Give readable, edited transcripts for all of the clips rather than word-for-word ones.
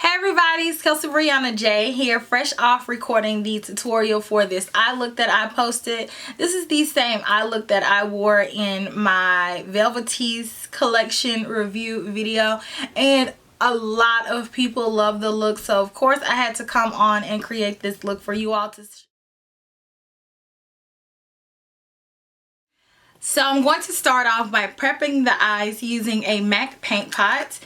Hey everybody, it's Kelsee Briana J here, fresh off recording the tutorial for this eye look that I posted. This is the same eye look that I wore in my Velvetease collection review video, and a lot of people love the look, so of course I had to come on and create this look for you all to. So I'm going to start off by prepping the eyes using a MAC paint pot.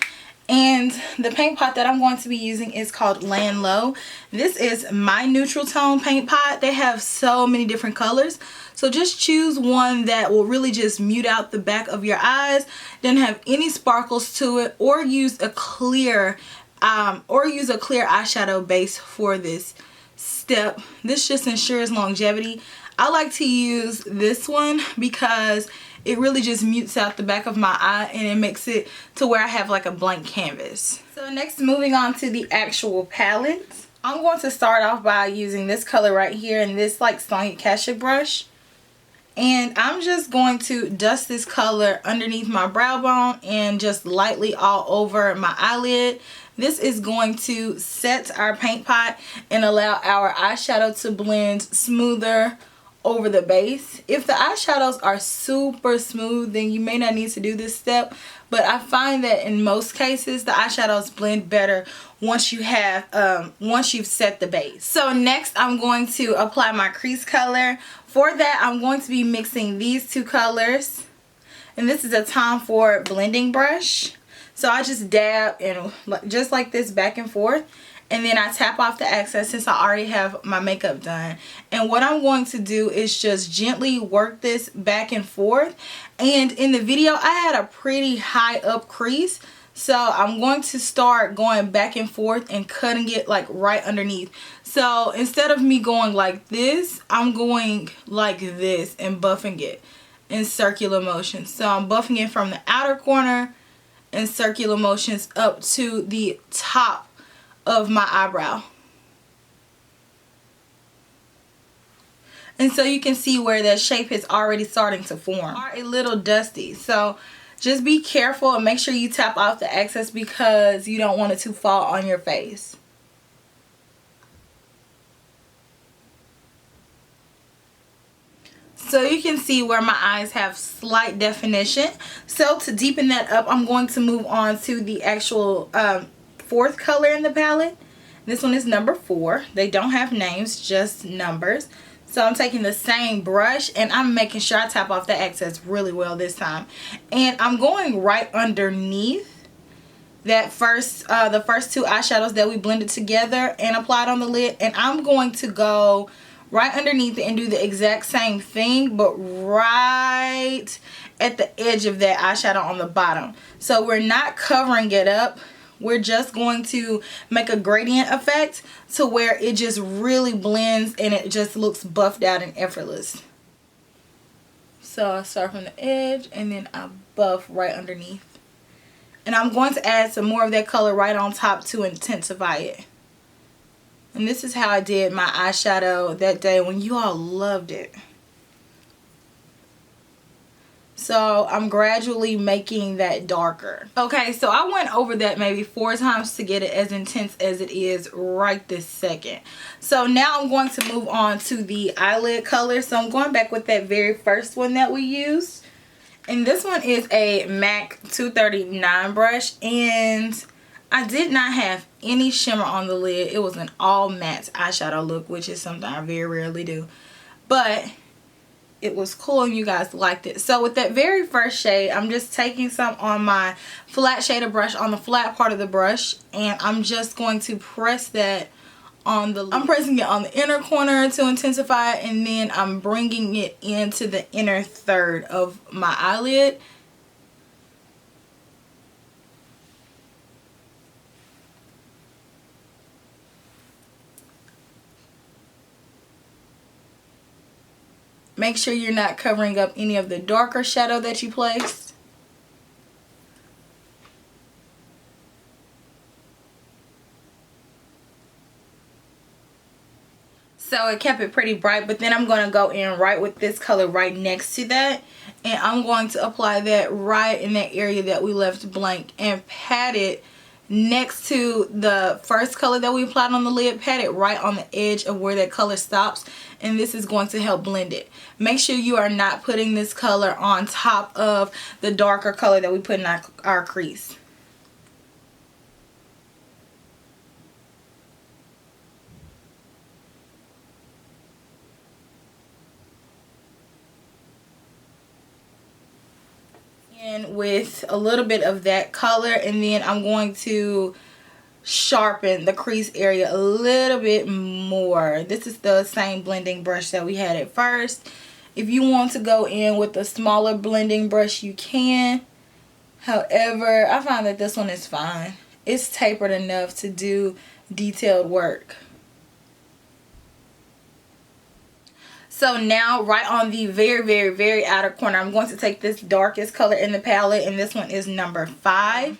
And the paint pot that I'm going to be using is called Land Low. This is my neutral tone paint pot. They have so many different colors. So just choose one that will really just mute out the back of your eyes, doesn't have any sparkles to it, or use a clear eyeshadow base for this step. This just ensures longevity. I like to use this one because it really just mutes out the back of my eye and it makes it to where I have like a blank canvas. So next, moving on to the actual palette, I'm going to start off by using this color right here and this like Sonia Kashuk brush. And I'm just going to dust this color underneath my brow bone and just lightly all over my eyelid. This is going to set our paint pot and allow our eyeshadow to blend smoother over the base. If the eyeshadows are super smooth, then you may not need to do this step, but I find that in most cases the eyeshadows blend better once you've set the base. So next I'm going to apply my crease color. For that I'm going to be mixing these two colors, and this is a Tom Ford blending brush. So I just dab and just like this back and forth, and then I tap off the excess since I already have my makeup done. And what I'm going to do is just gently work this back and forth. And in the video I had a pretty high up crease, so I'm going to start going back and forth and cutting it like right underneath. So instead of me going like this, I'm going like this and buffing it in circular motion. So I'm buffing it from the outer corner in circular motions up to the top of my eyebrow. And so you can see where that shape is already starting to form. Are a little dusty, so just be careful and make sure you tap off the excess because you don't want it to fall on your face. So you can see where my eyes have slight definition. So to deepen that up, I'm going to move on to the actual fourth color in the palette. This one is number 4. They don't have names, just numbers. So I'm taking the same brush and I'm making sure I tap off the excess really well this time. And I'm going right underneath that the first two eyeshadows that we blended together and applied on the lid. And I'm going to go right underneath it and do the exact same thing, but right at the edge of that eyeshadow on the bottom. So we're not covering it up. We're just going to make a gradient effect to where it just really blends and it just looks buffed out and effortless. So I start from the edge and then I buff right underneath. And I'm going to add some more of that color right on top to intensify it. And this is how I did my eyeshadow that day when you all loved it. So I'm gradually making that darker. Okay, so I went over that maybe 4 times to get it as intense as it is right this second. So now I'm going to move on to the eyelid color. So I'm going back with that very first one that we used. And this one is a MAC 239 brush. And I did not have any shimmer on the lid. It was an all matte eyeshadow look, which is something I very rarely do. But it was cool and you guys liked it. So with that very first shade, I'm just taking some on my flat shader brush on the flat part of the brush, and I'm just going to press that on the lid. I'm pressing it on the inner corner to intensify it, and then I'm bringing it into the inner third of my eyelid. Make sure you're not covering up any of the darker shadow that you placed. So it kept it pretty bright, but then I'm going to go in right with this color right next to that. And I'm going to apply that right in that area that we left blank and pat it next to the first color that we applied on the lid, pat it right on the edge of where that color stops, and this is going to help blend it. Make sure you are not putting this color on top of the darker color that we put in our crease. And with a little bit of that color, and then I'm going to sharpen the crease area a little bit more. This is the same blending brush that we had at first. If you want to go in with a smaller blending brush, you can. However, I find that this one is fine. It's tapered enough to do detailed work. So now, right on the very outer corner, I'm going to take this darkest color in the palette, and this one is number 5.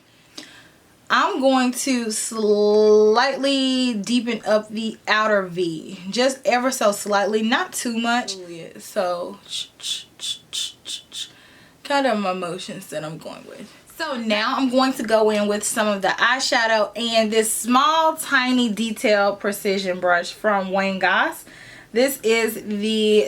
I'm going to slightly deepen up the outer V, just ever so slightly, not too much. So kind of my motions that I'm going with. So now I'm going to go in with some of the eyeshadow and this small tiny detail precision brush from Wayne Goss. This is the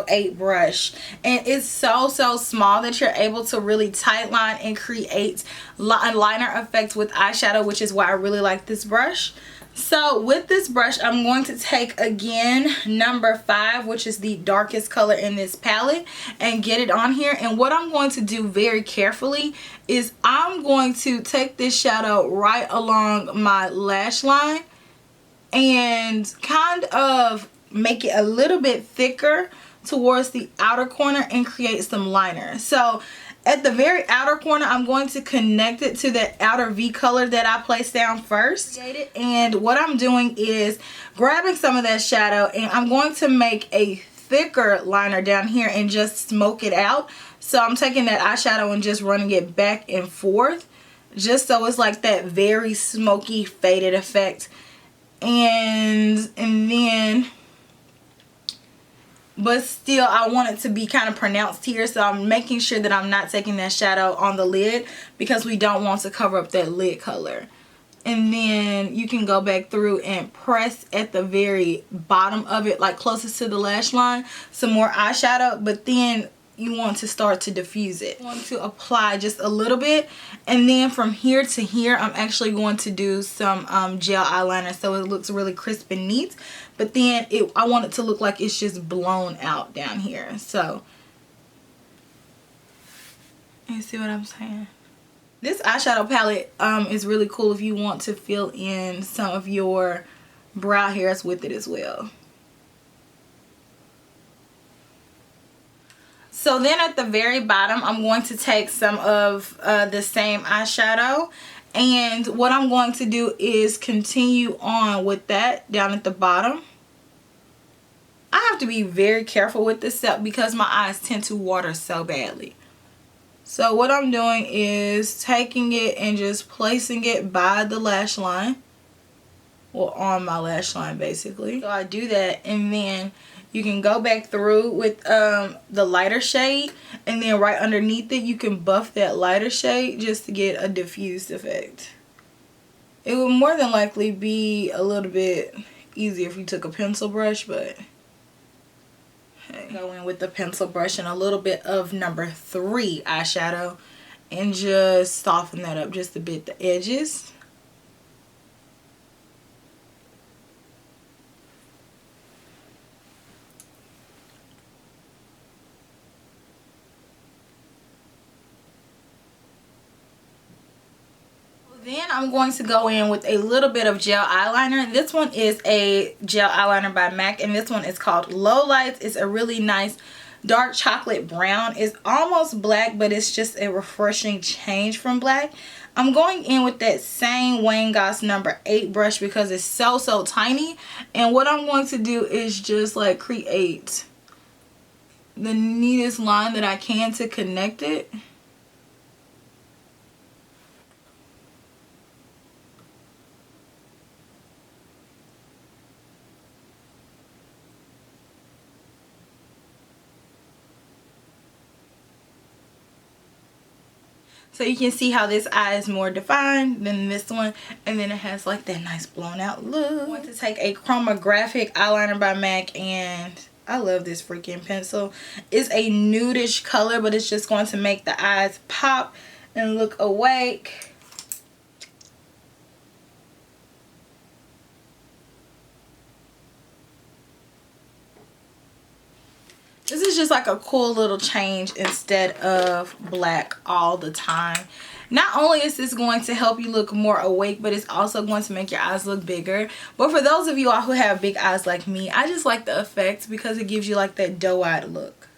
08 brush, and it's so small that you're able to really tight line and create liner effects with eyeshadow, which is why I really like this brush. So with this brush, I'm going to take again number 5, which is the darkest color in this palette, and get it on here. And what I'm going to do very carefully is I'm going to take this shadow right along my lash line and kind of make it a little bit thicker towards the outer corner and create some liner. So at the very outer corner, I'm going to connect it to that outer V color that I placed down first. And what I'm doing is grabbing some of that shadow, and I'm going to make a thicker liner down here and just smoke it out. So I'm taking that eyeshadow and just running it back and forth, just so it's like that very smoky faded effect. And then, but still I want it to be kind of pronounced here, so I'm making sure that I'm not taking that shadow on the lid, because we don't want to cover up that lid color. And then you can go back through and press at the very bottom of it, like closest to the lash line, some more eyeshadow, but then you want to start to diffuse it. I want to apply just a little bit, and then from here to here I'm actually going to do some gel eyeliner so it looks really crisp and neat, but then I want it to look like it's just blown out down here. So you see what I'm saying? This eyeshadow palette is really cool if you want to fill in some of your brow hairs with it as well. So then at the very bottom, I'm going to take some of the same eyeshadow, and what I'm going to do is continue on with that down at the bottom. I have to be very careful with this step because my eyes tend to water so badly. So what I'm doing is taking it and just placing it by the lash line, or on my lash line basically. So I do that, and then you can go back through with the lighter shade, and then right underneath it you can buff that lighter shade just to get a diffused effect. It would more than likely be a little bit easier if you took a pencil brush, but hey. Go in with the pencil brush and a little bit of number 3 eyeshadow and just soften that up just a bit, the edges. Then I'm going to go in with a little bit of gel eyeliner. This one is a gel eyeliner by MAC, and this one is called Low Lights. It's a really nice dark chocolate brown. It's almost black, but it's just a refreshing change from black. I'm going in with that same Wayne Goss number 8 brush because it's so tiny. And what I'm going to do is just like create the neatest line that I can to connect it. So you can see how this eye is more defined than this one. And then it has like that nice blown out look. I want to take a chromographic eyeliner by MAC, and I love this freaking pencil. It's a nudish color, but it's just going to make the eyes pop and look awake. This is just like a cool little change instead of black all the time. Not only is this going to help you look more awake, but it's also going to make your eyes look bigger. But for those of you all who have big eyes like me, I just like the effect because it gives you like that doe-eyed look.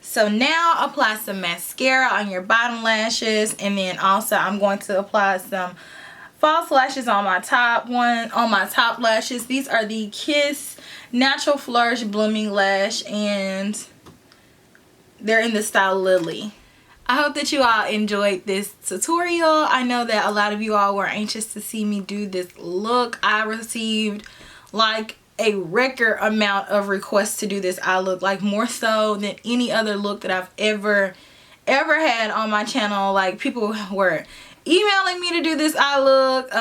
So now apply some mascara on your bottom lashes, and then also I'm going to apply some false lashes on my top lashes. These are the Kiss Natural Flourish Blooming Lash, and they're in the style Lily. I hope that you all enjoyed this tutorial. I know that a lot of you all were anxious to see me do this look. I received like a record amount of requests to do this eye look, like more so than any other look that I've ever had on my channel. Like, people were emailing me to do this eye look,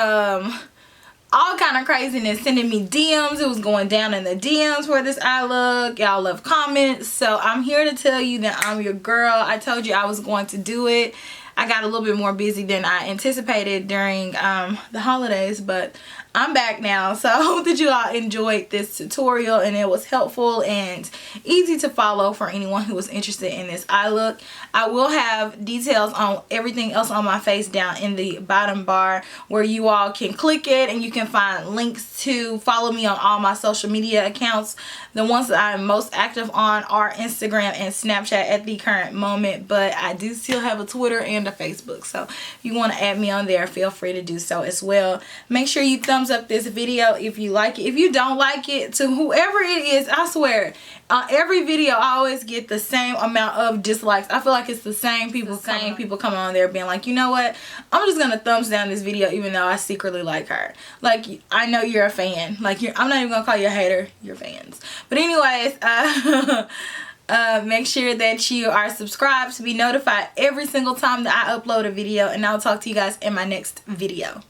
all kind of craziness, sending me DMs. It was going down in the DMs for this eye look. Y'all love comments. So I'm here to tell you that I'm your girl. I told you I was going to do it. I got a little bit more busy than I anticipated during the holidays, but I'm back now. So I hope that you all enjoyed this tutorial and it was helpful and easy to follow for anyone who was interested in this eye look. I will have details on everything else on my face down in the bottom bar where you all can click it, and you can find links to follow me on all my social media accounts. The ones that I'm most active on are Instagram and Snapchat at the current moment, but I do still have a Twitter and a Facebook. So if you want to add me on there, feel free to do so as well. Make sure you thumbs up this video if you like it. If you don't like it, to whoever it is, I swear, every video I always get the same amount of dislikes. I feel like it's the same people coming on there being like, you know what, I'm just gonna thumbs down this video even though I secretly like her. Like, I know you're a fan. Like, I'm not even gonna call you a hater, you're fans. But anyways, make sure that you are subscribed to be notified every single time that I upload a video, and I'll talk to you guys in my next video.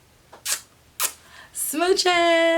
Smooches!